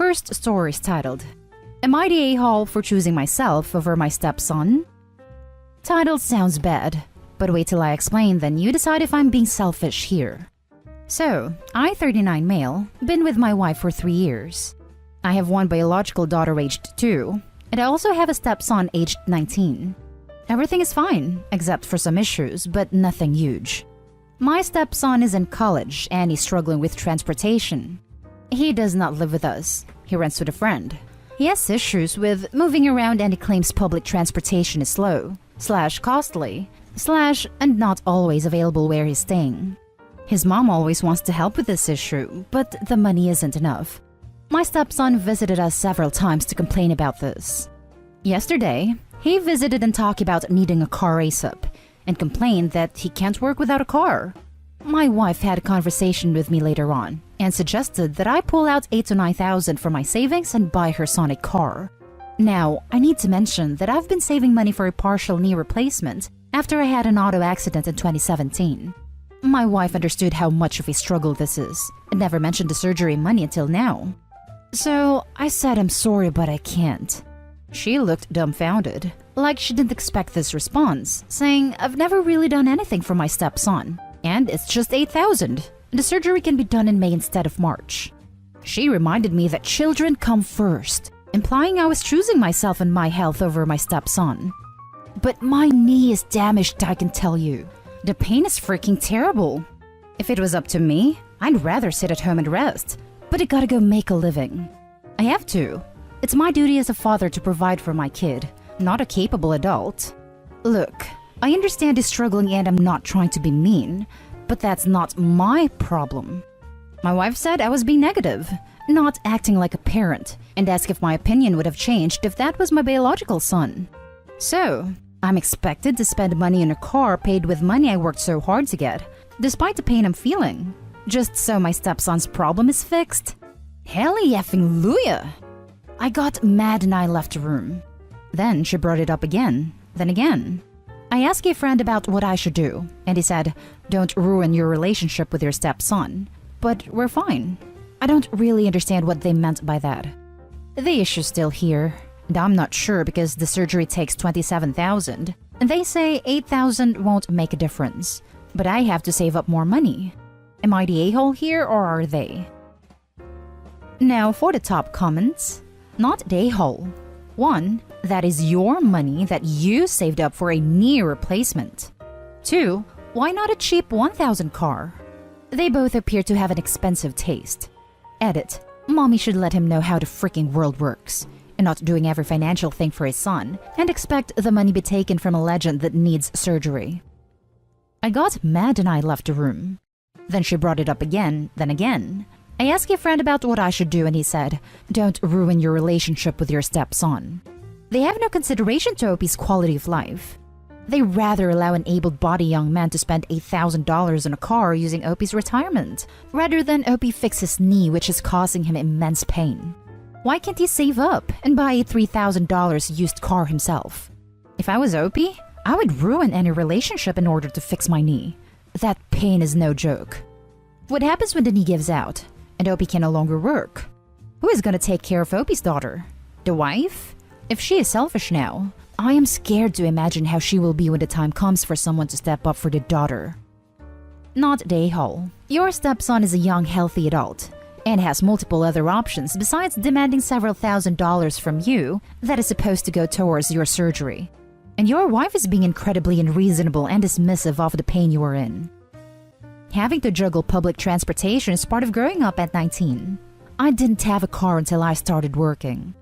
First story is titled, Am I the A-hole for choosing myself over my stepson? Title sounds bad, but wait till I explain, then you decide if I'm being selfish here. So, I, 39 male, been with my wife for 3 years. I have one biological daughter aged 2, and I also have a stepson aged 19. Everything is fine, except for some issues, but nothing huge. My stepson is in college and he's struggling with transportation. He does not live with us. He rents with a friend. He has issues with moving around and he claims public transportation is slow, /costly, and not always available where he's staying. His mom always wants to help with this issue, but the money isn't enough. My stepson visited us several times to complain about this. Yesterday, he visited and talked about needing a car ASAP and complained that he can't work without a car. My wife had a conversation with me later on and suggested that I pull out $8,000 to $9,000 from my savings and buy her son a car. Now, I need to mention that I've been saving money for a partial knee replacement after I had an auto accident in 2017. My wife understood how much of a struggle this is and never mentioned the surgery money until now. So I said I'm sorry, but I can't. She looked dumbfounded, like she didn't expect this response, saying I've never really done anything for my stepson, and it's just $8,000, and the surgery can be done in May instead of March. She reminded me that children come first, implying I was choosing myself and my health over my stepson. But my knee is damaged, I can tell you. The pain is freaking terrible. If it was up to me, I'd rather sit at home and rest, but I gotta go make a living. I have to. It's my duty as a father to provide for my kid, not a capable adult. Look, I understand he's struggling and I'm not trying to be mean, but that's not my problem. My wife said I was being negative, not acting like a parent, and asked if my opinion would have changed if that was my biological son. So, I'm expected to spend money on a car paid with money I worked so hard to get, despite the pain I'm feeling, just so my stepson's problem is fixed. Hallelujah! I got mad and I left the room. Then she brought it up again, then again. I asked a friend about what I should do, and he said, don't ruin your relationship with your stepson. But we're fine. I don't really understand what they meant by that. The issue's still here, and I'm not sure because the surgery takes $27,000, and they say $8,000 won't make a difference. But I have to save up more money. Am I the a-hole here or are they? Now for the top comments. Not the a-hole. 1. That is your money that you saved up for a knee replacement. 2. Why not a cheap $1,000 car? They both appear to have an expensive taste. Edit. Mommy should let him know how the freaking world works, and not doing every financial thing for his son, and expect the money be taken from a legend that needs surgery. I got mad and I left the room. Then she brought it up again, then again. I asked a friend about what I should do and he said, don't ruin your relationship with your stepson. They have no consideration to Opie's quality of life. They rather allow an able-bodied young man to spend $8,000 on a car using Opie's retirement, rather than Opie fix his knee which is causing him immense pain. Why can't he save up and buy a $3,000 used car himself? If I was Opie, I would ruin any relationship in order to fix my knee. That pain is no joke. What happens when the knee gives out and Opie can no longer work? Who is going to take care of Opie's daughter? The wife? If she is selfish now, I am scared to imagine how she will be when the time comes for someone to step up for the daughter. Not the a-hole. Your stepson is a young, healthy adult and has multiple other options besides demanding several $1,000s from you that is supposed to go towards your surgery. And your wife is being incredibly unreasonable and dismissive of the pain you are in. Having to juggle public transportation is part of growing up at 19. I didn't have a car until I started working.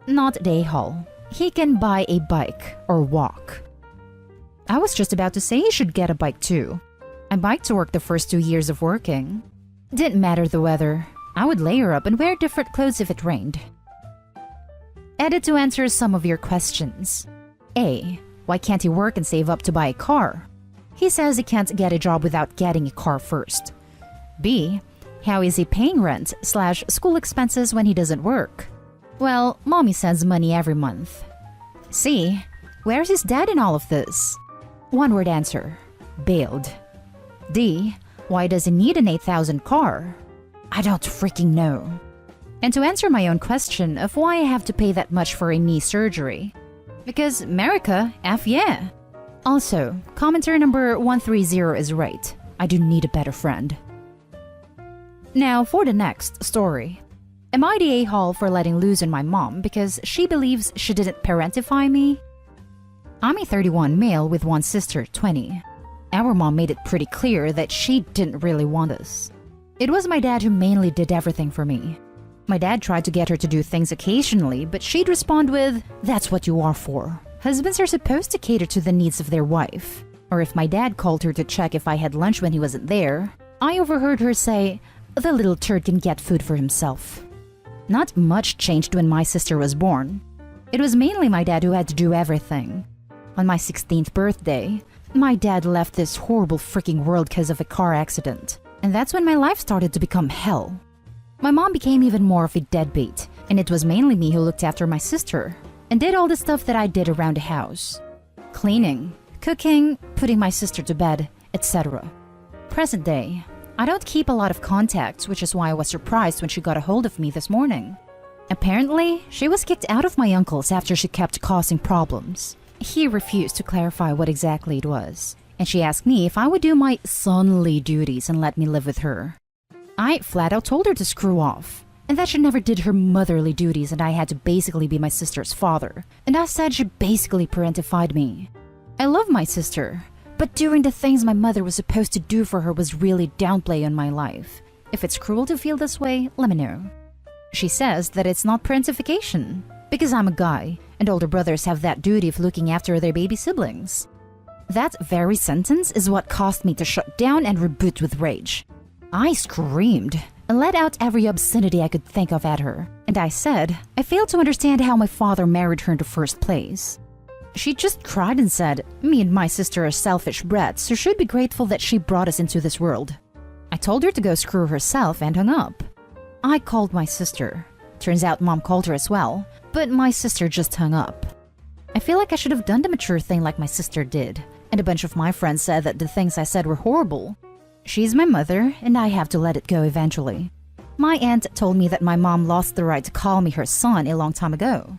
Not the a-hole. He can buy a bike or walk. I was just about to say he should get a bike too. I biked to work the first 2 years of working. Didn't matter the weather. I would layer up and wear different clothes if it rained. Edit to answer some of your questions. A. Why can't he work and save up to buy a car? He says he can't get a job without getting a car first. B. How is he paying rent/school expenses when he doesn't work? Well, mommy sends money every month. C. Where's his dad in all of this? One-word answer. Bailed. D. Why does he need an $8,000 car? I don't freaking know. And to answer my own question of why I have to pay that much for a knee surgery. Because America, F yeah. Also, commenter number 130 is right. I do need a better friend. Now for the next story. Am I the a-hole for letting loose on my mom because she believes she didn't parentify me? I'm a 31 male with one sister, 20. Our mom made it pretty clear that she didn't really want us. It was my dad who mainly did everything for me. My dad tried to get her to do things occasionally, but she'd respond with, "That's what you are for. Husbands are supposed to cater to the needs of their wife." Or if my dad called her to check if I had lunch when he wasn't there, I overheard her say, "The little turd can get food for himself." Not much changed when my sister was born. It was mainly my dad who had to do everything. On my 16th birthday, my dad left this horrible freaking world because of a car accident. And that's when my life started to become hell. My mom became even more of a deadbeat, and it was mainly me who looked after my sister and did all the stuff that I did around the house. Cleaning, cooking, putting my sister to bed, etc. Present day, I don't keep a lot of contacts, which is why I was surprised when she got a hold of me this morning. Apparently, she was kicked out of my uncle's after she kept causing problems. He refused to clarify what exactly it was, and she asked me if I would do my sonly duties and let me live with her. I flat out told her to screw off, and that she never did her motherly duties and I had to basically be my sister's father, and I said she basically parentified me. I love my sister, but doing the things my mother was supposed to do for her was really downplay on my life. If it's cruel to feel this way, let me know. She says that it's not parentification, because I'm a guy, and older brothers have that duty of looking after their baby siblings. That very sentence is what caused me to shut down and reboot with rage. I screamed and let out every obscenity I could think of at her, and I said I failed to understand how my father married her in the first place. She just cried and said, "Me and my sister are selfish brats, so should be grateful that she brought us into this world." I told her to go screw herself and hung up. I called my sister. Turns out mom called her as well, but my sister just hung up. I feel like I should have done the mature thing like my sister did, and a bunch of my friends said that the things I said were horrible. She's my mother, and I have to let it go eventually. My aunt told me that my mom lost the right to call me her son a long time ago.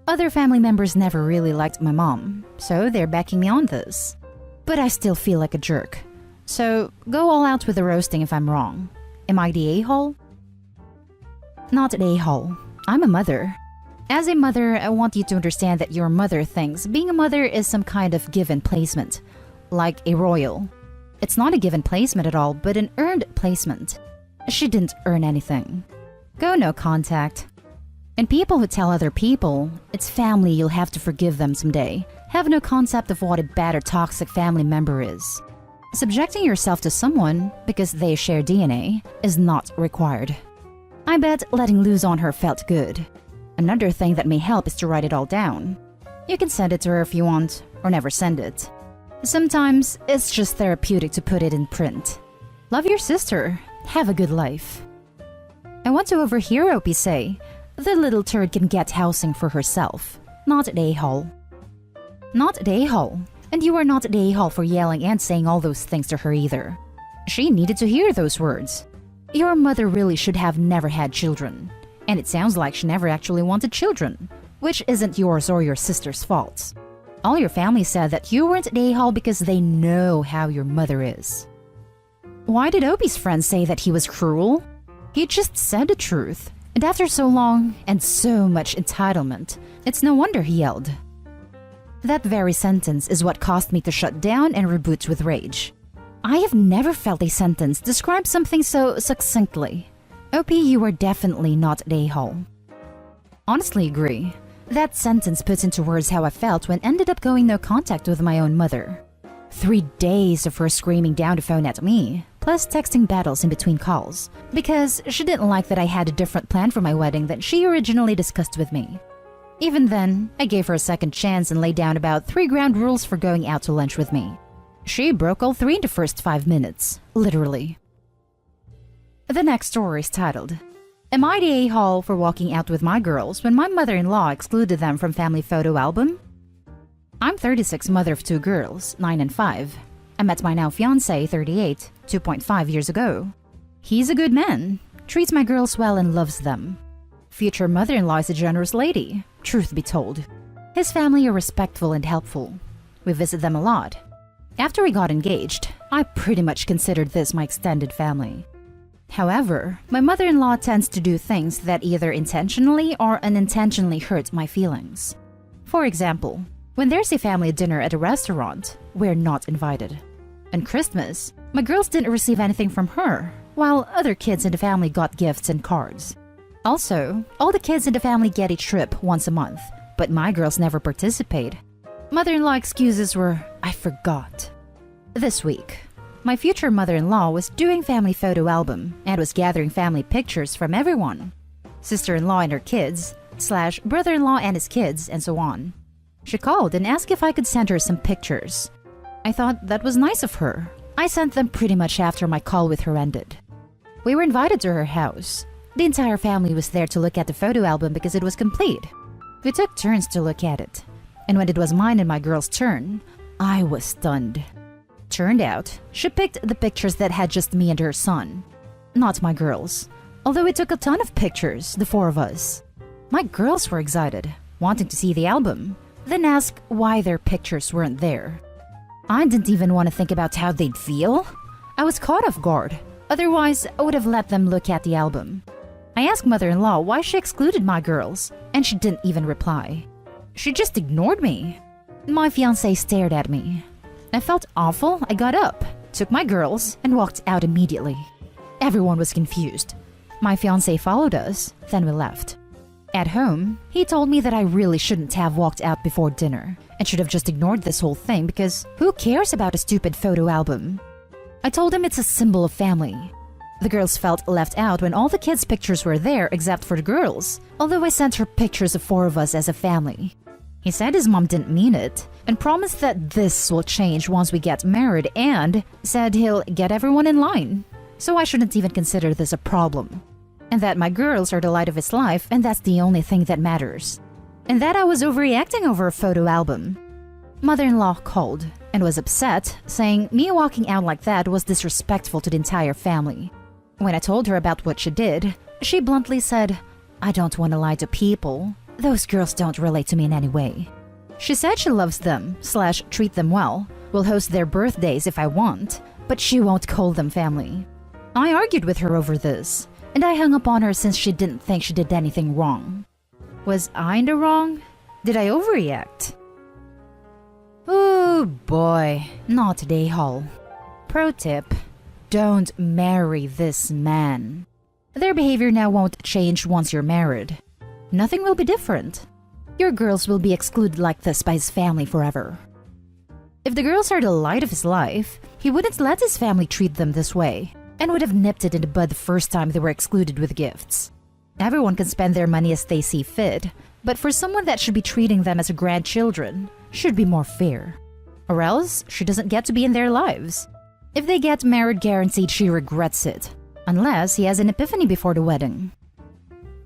Other family members never really liked my mom, so they're backing me on this. But I still feel like a jerk. So go all out with the roasting if I'm wrong. Am I the a-hole? Not an a-hole. I'm a mother. As a mother, I want you to understand that your mother thinks being a mother is some kind of given placement, like a royal. It's not a given placement at all, but an earned placement. She didn't earn anything. Go no contact. And people who tell other people, it's family, you'll have to forgive them someday, have no concept of what a bad or toxic family member is. Subjecting yourself to someone, because they share DNA, is not required. I bet letting loose on her felt good. Another thing that may help is to write it all down. You can send it to her if you want, or never send it. Sometimes it's just therapeutic to put it in print. Love your sister. Have a good life. I want to overhear Opie say, "The little turd can get housing for herself. Not an a-hole." Not an a-hole. And you are not an a-hole for yelling and saying all those things to her either. She needed to hear those words. Your mother really should have never had children. And it sounds like she never actually wanted children, which isn't yours or your sister's fault. All your family said that you weren't an a-hole because they know how your mother is. Why did Opie's friends say that he was cruel? He just said the truth. And after so long and so much entitlement, it's no wonder he yelled. That very sentence is what caused me to shut down and reboot with rage. I have never felt a sentence describe something so succinctly. Opie, you are definitely not an a-hole. Honestly agree. That sentence puts into words how I felt when ended up going no contact with my own mother. 3 days of her screaming down the phone at me, plus texting battles in between calls, because she didn't like that I had a different plan for my wedding than she originally discussed with me. Even then, I gave her a second chance and laid down about 3 ground rules for going out to lunch with me. She broke all 3 in the first 5 minutes, literally. The next story is titled, Am I the a-hole for walking out with my girls when my mother-in-law excluded them from family photo album? I'm 36, mother of 2 girls, 9 and 5. I met my now fiancé, 38, 2.5 years ago. He's a good man, treats my girls well and loves them. Future mother-in-law is a generous lady, truth be told. His family are respectful and helpful. We visit them a lot. After we got engaged, I pretty much considered this my extended family. However, my mother-in-law tends to do things that either intentionally or unintentionally hurt my feelings. For example, when there's a family dinner at a restaurant, we're not invited. On Christmas, my girls didn't receive anything from her, while other kids in the family got gifts and cards. Also, all the kids in the family get a trip once a month, but my girls never participate. Mother-in-law excuses were, I forgot. This week, my future mother-in-law was doing family photo album and was gathering family pictures from everyone. Sister-in-law and her kids, / brother-in-law and his kids, and so on. She called and asked if I could send her some pictures. I thought that was nice of her. I sent them pretty much after my call with her ended. We were invited to her house. The entire family was there to look at the photo album because it was complete. We took turns to look at it. And when it was mine and my girl's turn, I was stunned. Turned out, she picked the pictures that had just me and her son. Not my girls. Although we took a ton of pictures, the 4 of us. My girls were excited, wanting to see the album, then asked why their pictures weren't there. I didn't even want to think about how they'd feel. I was caught off guard. Otherwise, I would have let them look at the album. I asked mother-in-law why she excluded my girls, and she didn't even reply. She just ignored me. My fiancé stared at me. I felt awful. I got up, took my girls, and walked out immediately. Everyone was confused. My fiancé followed us, then we left. At home, he told me that I really shouldn't have walked out before dinner and should have just ignored this whole thing because who cares about a stupid photo album? I told him it's a symbol of family. The girls felt left out when all the kids' pictures were there except for the girls, although I sent her pictures of 4 of us as a family. He said his mom didn't mean it and promised that this will change once we get married and said he'll get everyone in line. So I shouldn't even consider this a problem. And that my girls are the light of his life and that's the only thing that matters. And that I was overreacting over a photo album. Mother-in-law called and was upset, saying me walking out like that was disrespectful to the entire family. When I told her about what she did, she bluntly said, I don't want to lie to people. Those girls don't relate to me in any way. She said she loves them / treat them well, will host their birthdays if I want, but she won't call them family. I argued with her over this, and I hung up on her since she didn't think she did anything wrong. Was I in the wrong? Did I overreact? Oh boy, not today, Hall. Pro tip, don't marry this man. Their behavior now won't change once you're married. Nothing will be different. Your girls will be excluded like this by his family forever. If the girls are the light of his life, he wouldn't let his family treat them this way, and would have nipped it in the bud the first time they were excluded with gifts. Everyone can spend their money as they see fit, but for someone that should be treating them as grandchildren, should be more fair. Or else, she doesn't get to be in their lives. If they get married, guaranteed she regrets it, unless he has an epiphany before the wedding.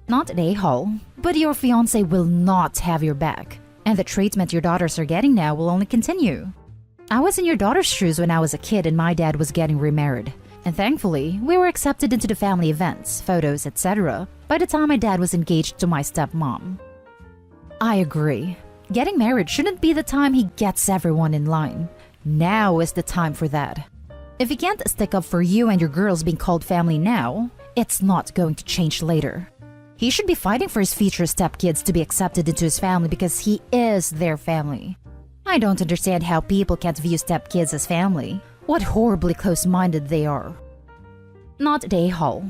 Not an a-hole, but your fiancé will not have your back, and the treatment your daughters are getting now will only continue. I was in your daughter's shoes when I was a kid and my dad was getting remarried. And thankfully, we were accepted into the family events, photos, etc. by the time my dad was engaged to my stepmom. I agree. Getting married shouldn't be the time he gets everyone in line. Now is the time for that. If he can't stick up for you and your girls being called family now, it's not going to change later. He should be fighting for his future stepkids to be accepted into his family because he is their family. I don't understand how people can't view stepkids as family. What horribly close-minded they are. Not a hole.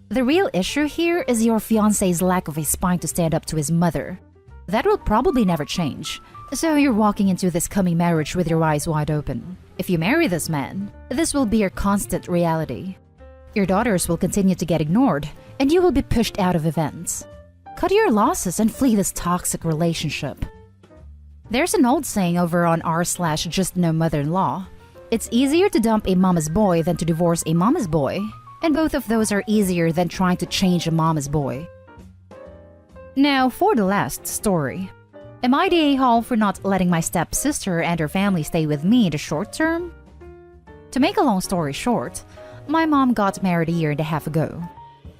The real issue here is your fiancé's lack of a spine to stand up to his mother. That will probably never change, so you're walking into this coming marriage with your eyes wide open. If you marry this man, this will be your constant reality. Your daughters will continue to get ignored, and you will be pushed out of events. Cut your losses and flee this toxic relationship. There's an old saying over on r/just no mother-in-law. It's easier to dump a mama's boy than to divorce a mama's boy, and both of those are easier than trying to change a mama's boy. Now, for the last story. Am I the a-hole for not letting my stepsister and her family stay with me in the short term? To make a long story short, my mom got married a year and a half ago.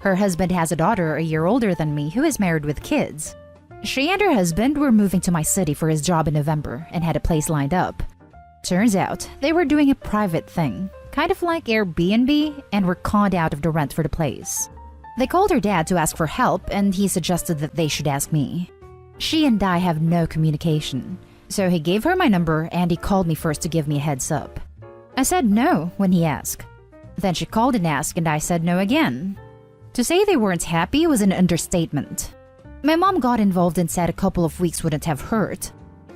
Her husband has a daughter a year older than me who is married with kids. She and her husband were moving to my city for his job in November and had a place lined up. Turns out, they were doing a private thing, kind of like Airbnb, and were conned out of the rent for the place. They called her dad to ask for help, and he suggested that they should ask me. She and I have no communication, so he gave her my number and he called me first to give me a heads up. I said no when he asked. Then she called and asked, and I said no again. To say they weren't happy was an understatement. My mom got involved and said a couple of weeks wouldn't have hurt.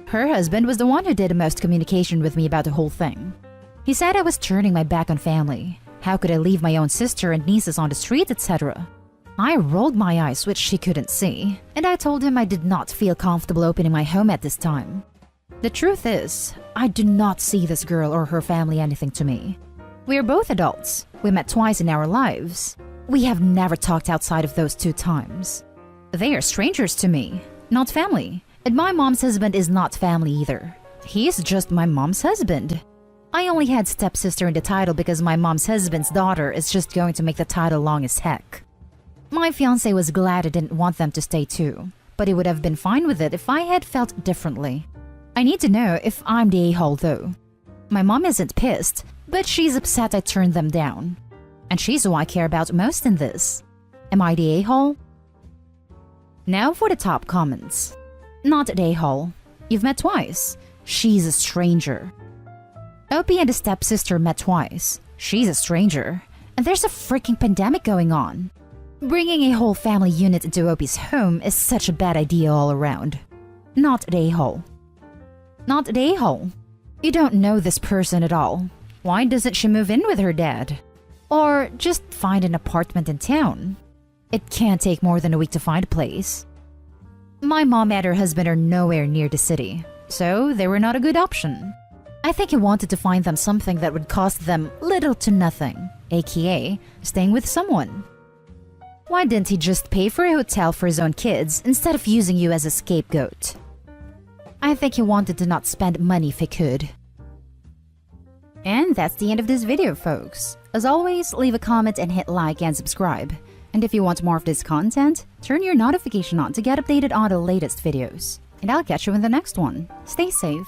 Her husband was the one who did the most communication with me about the whole thing. He said I was turning my back on family. How could I leave my own sister and nieces on the street, etc.? I rolled my eyes, which she couldn't see, and I told him I did not feel comfortable opening my home at this time. The truth is, I do not see this girl or her family anything to me. We are both adults. We met twice in our lives. We have never talked outside of those 2 times. They are strangers to me, not family. And my mom's husband is not family either. He is just my mom's husband. I only had stepsister in the title because my mom's husband's daughter is just going to make the title long as heck. My fiancé was glad I didn't want them to stay too, but he would have been fine with it if I had felt differently. I need to know if I'm the a-hole though. My mom isn't pissed, but she's upset I turned them down. And she's who I care about most in this. Am I the a-hole? Now for the top comments. Not the a-hole. You've met twice. She's a stranger. Opie and the stepsister met twice. She's a stranger. And there's a freaking pandemic going on. Bringing a whole family unit into Opie's home is such a bad idea all around. Not the a-hole. Not the a-hole. You don't know this person at all. Why doesn't she move in with her dad? Or just find an apartment in town? It can't take more than a week to find a place. My mom and her husband are nowhere near the city, so they were not a good option. I think he wanted to find them something that would cost them little to nothing, aka staying with someone. Why didn't he just pay for a hotel for his own kids instead of using you as a scapegoat? I think he wanted to not spend money if he could. And that's the end of this video, folks. As always, leave a comment and hit like and subscribe. And if you want more of this content, turn your notification on to get updated on the latest videos. And I'll catch you in the next one. Stay safe.